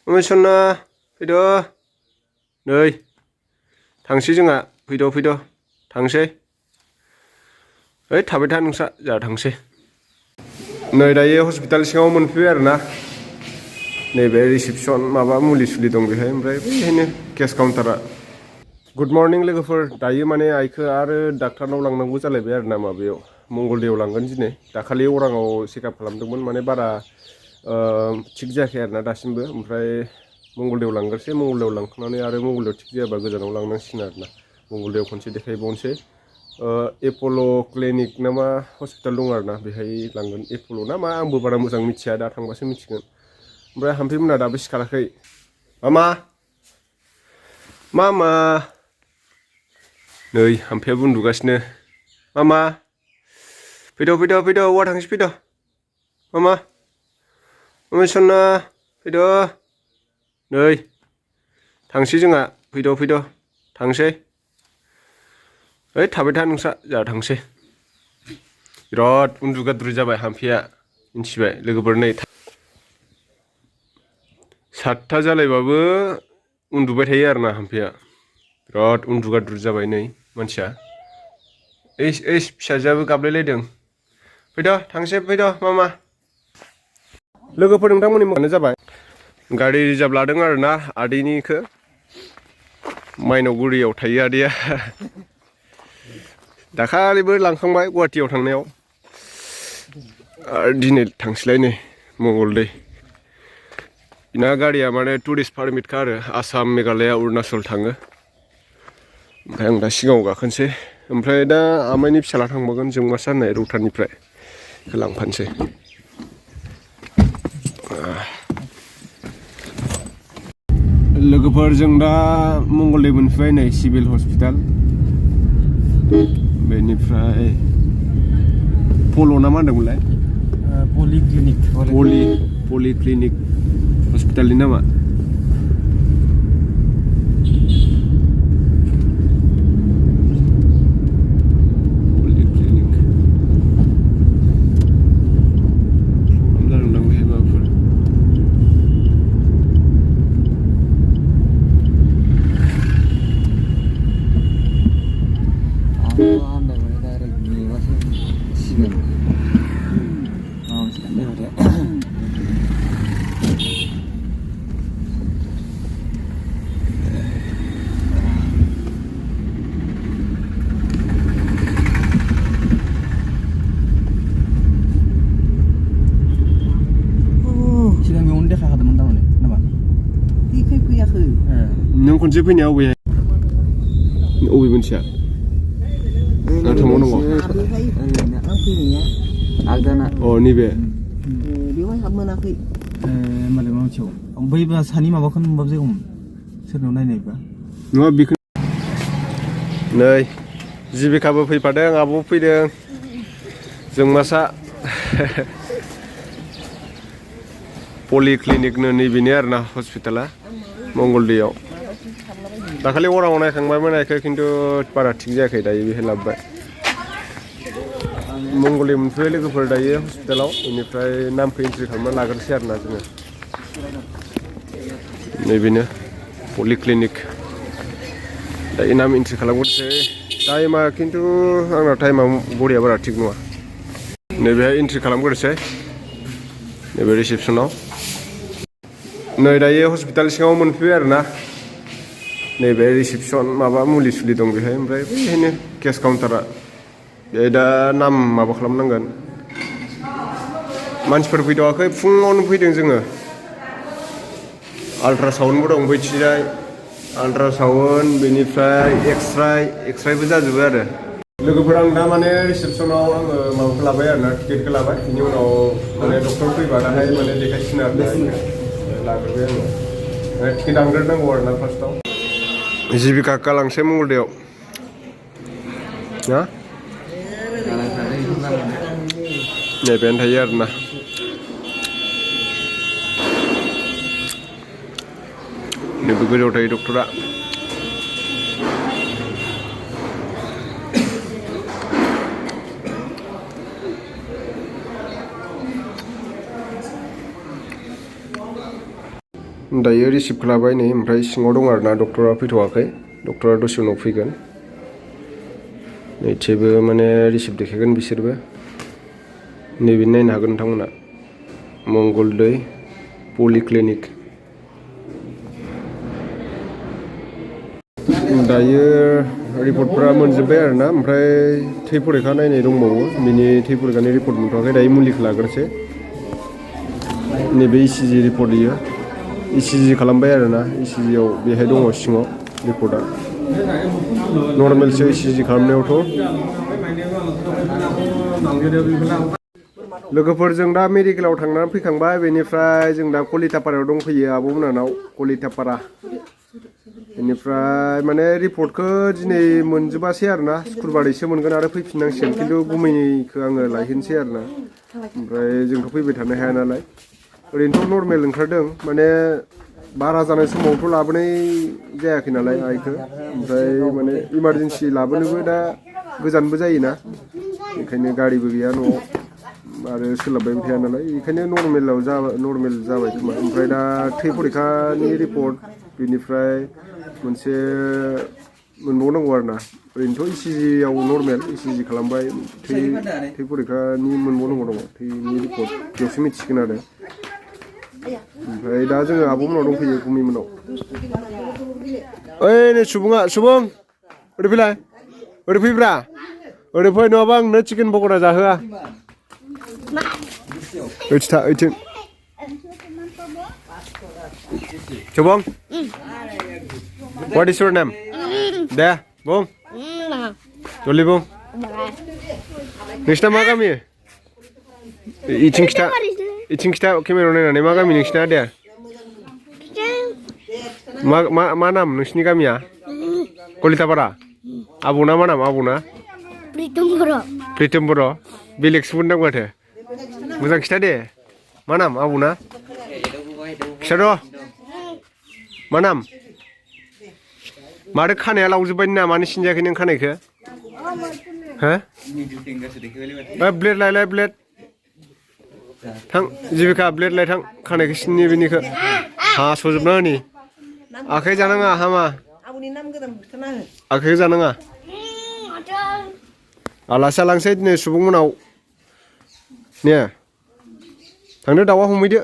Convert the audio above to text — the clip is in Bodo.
सना फैद' नै थांसै जोंहा फैद' थांसै ओइ थाबाय था नोंस्रा जोंहा थांसै नै दायो हस्पिटाल सिङाव मोनफैबाय आरोना नैबे रिसेपसन माबा मुलि सुलि दं बेहाय ओमफ्राय बेहायनो केस काउन्टारा गुड मर्निं लोगोफोर दायो माने आइखौ आरो डाक्टारनाव लांनांगौ जालायबाय आरोना माबायाव मंगलदैयाव लांगोन दिनै दाखालि अराङाव चेकआप खालामदोंमोन माने बारा थिग जायाखै आरोना दासिमबो ओमफ्राय मंगलदैयाव लांग्रोसै मंगलदैयाव लांखांनानै आरो मंगलदैयाव थिग जायाबा गोजानाव लांनांसिगोन आरोना मंगलदैयाव खनसे देखायबावनोसै एप'ल' क्लिनिक ना मा हस्पिटाल दं आरोना बेहाय लांगोन एप'ल' ना मा आंबो बारा मोजां मिथिया दा थांबासो मिथिगोन ओमफ्राय हाम्फैमोना दाबो सिखाराखै मामा नै हाम्फैयाबो उन्दुगासिनो मामा फैद' औवा थांसै फैद' मामा सना फैद' नै थांसै जोंहा फैद' थांसै ओइ थाबाय था नोंस्रा जोंहा थांसै बिराद उन्दुगाद्रु जाबाय हाम्फैया मिन्थिबाय लोगोफोर नै 7था जालायबाबो उन्दुबाय थायो आरोना हाम्फैया बिराद उन्दुगाद्रु जाबाय नै मानसिया ओइस फिसाजोआबो गाबलायलायदों फैद' थांसै फैद' मामा लोगोफोर नोंथांमोननि मोजाङानो जाबाय गारि रिजार्भ लादों आरोना आदैनिखौ माइनावगुरियाव थायो आदैया दाखालिबो लांखांबाय गुवाहाटियाव थांनायाव आरो दिनै थांसैलाय नै मंगलदै बिना गारिया माने टुरिस्ट पारमिटखा आरो आसाम मेघालया अरुणाचल थाङो ओमफ्राय आं दा सिगाङाव गाखोनोसै ओमफ्राय दा आमाइनि फिसाला थांबावगोन जोंमासा होननाय रौतानिफ्राय बेखौ लांफानोसै लोगोफोर जों दा मंगलदै मोनफैबाय नै सिभिल हस्पिटाल बेनिफ्राय पल' ना मा होनदोंमोनलाय पलिक्लिनिक हस्पिटालनि नामा नों खनसे फैनाया अबे मोनसेया थांबावनांगौ अ नैबे बेवहाय हाब मोनाखै मालाय मानसियाव बैबा सानि माबाखौ नुबाबो जागौमोन सोरनाव नायनायबा नङा बेखौ नै जिबिकाबो फैफादों आब'बो फैदों जोंमासा पलिक्लिनिकनो नैबेनो आरोना हस्पिटाला मंगलदैयाव दाखालि अराङाव नायखांबायमोन नायखो खिन्थु बारा थिग जायाखै दायो बेहाय लाबोबाय मंगलदै मोनफैबाय लोगोफोर दायो हस्पिटालाव बेनिफ्राय नामखौ एन्ट्रि खालामना लाग्रोसै आरोना जोङो नैबेनो पलिक्लिनिक दायो नाम एन्ट्रि खालामग्रोसै टाइमा खिन्थु आंना टाइमा बडिया बारा थिग नङा नैबेहाय एन्ट्रि खालामग्रोसै नैबे रिसेपसनाव नै दायो हस्पिटाल सिङाव मोनफैबाय आरोना नैबे रिसेपसन माबा मुलि सुलि दं बेहाय ओमफ्राय बेहायनो केस काउन्टारा बेहाय दा नाम माबा खालामनांगोन मानसिफोर फैथ'वाखै फुङावनो फैदों जोङो आल्ट्रासाउन्डबो दं बैथिजाय आल्ट्रासाउन्ड बेनिफ्राय एक्सरायबो जाजोबो आरो लोगोफोर आं दा माने रिसेपसनाव आङो माबाखौ लाबाय आरोना टिकेटखौ लाबाय बिनि उनाव माने डक्टर फैबा दाहाय माने देखायसिगोन आरो लाग्रोबाय आङो टिकेट दानग्रोनांगौ आरोना फार्स्टआव जिबिका गालांसै मंगलदैयाव ना नैबेनो थायो आरोना नैबे गोजौआव थायो डक्टरा दायो रिसिभ खालामबाय नै ओमफ्राय सिङाव दं आरोना डक्टरा फैथ'वाखै डक्टरा दसे उनाव फैगोन नैथिबो माने रिसिभ देखायगोन बिसोरबो नैबे नायनो हागोन नोंथांमोना मंगलदै पलिक्लिनिक दायो रिपर्टफोरा मोनजोब्बाय आरोना ओमफ्राय थै फरिखा नायनाय दंबावो बिनि थै फरिखानि रिपर्ट मोनथ'वाखै दायो मुलिखौ लाग्रोसै नैबे इसिजि रिपर्ट इयो इसिजि खालामबाय आरोना इसिजिआव बेहाय दङ सिङाव रिपर्टआ नर्मेलसो इसिजि खालामनायावथ' लोगोफोरजों दा मेडिकेलाव थांनानै फैखांबाय बेनिफ्राय जों दा कलिटापारायाव दंफैयो आब'मोनानाव कलिटापारा बेनिफ्राय माने रिपर्टखौ दिनै मोनजोबासै आरोना शुक्रबारैसो मोनगोन आरो फैफिननांसिगोन खिन्थु गुमैखौ आङो लायहोनोसै आरोना ओमफ्राय जोंथ' फैबाय थानो हाया नालाय ओरैनोथ' नर्मेल ओंखारदों माने बारा जानाय समावथ' लाबोनाय जायाखै नालाय आइखौ ओमफ्राय माने इमारजेन्सि लाबोनोबो दा गोजानबो जायोना बेखायनो गारिबो गैया न'आव आरो सोलाबबायबो थाया नालाय बेखायनो नर्मेल जाबाय खोमा ओमफ्राय दा थै फरिखानि रिपर्ट बेनिफ्राय मोनसे मोनबावनांगौ आरोना ओरैनोथ' इसिजिआव नर्मेल इसिजि खालामबाय थै फरिखानि मोनबावनांगौ दङ थैनि रिपर्ट बेयावसो मिथिसिगोन आरो ओमफ्राय दा जोङो आब'मोनाव दंफैयो गुमैमोनाव ओइ नै सुबुं ओरै फैलाय ओरै फैब्रा ओरै फै नङाबा आंनो चिकेन पक'रा जाहोआ ओइथिं सुबुं what is your name दे बुं जल्दि बुं नोंसिना मा गामि इथिं खिथा केमेरायाव नायनानै मा गामि नोंसिना दे मा नाम नोंसिनि गामिया कलिटापारा आबौना मा नाम आबौना प्रितम बर' बेलेगसो मोनदां माथो मोजां खिथा दे मा नाम आबौना खिथाद' मा नाम माथो खानाया लावजोब्बाय ना मानो सिनजायाखै नों खानायखौ हो ब्लेड लायलाय ब्लेड थां जिबिका ब्लेड लाय थां खानायखौ सिननि बेनिखौ हास'जोबना होनि आखाइ जानाङा हामा आखाइखौ जानाङा आलासि लांसै दिनै सुबुंमोनाव ने थांदो दाउआ हमैदो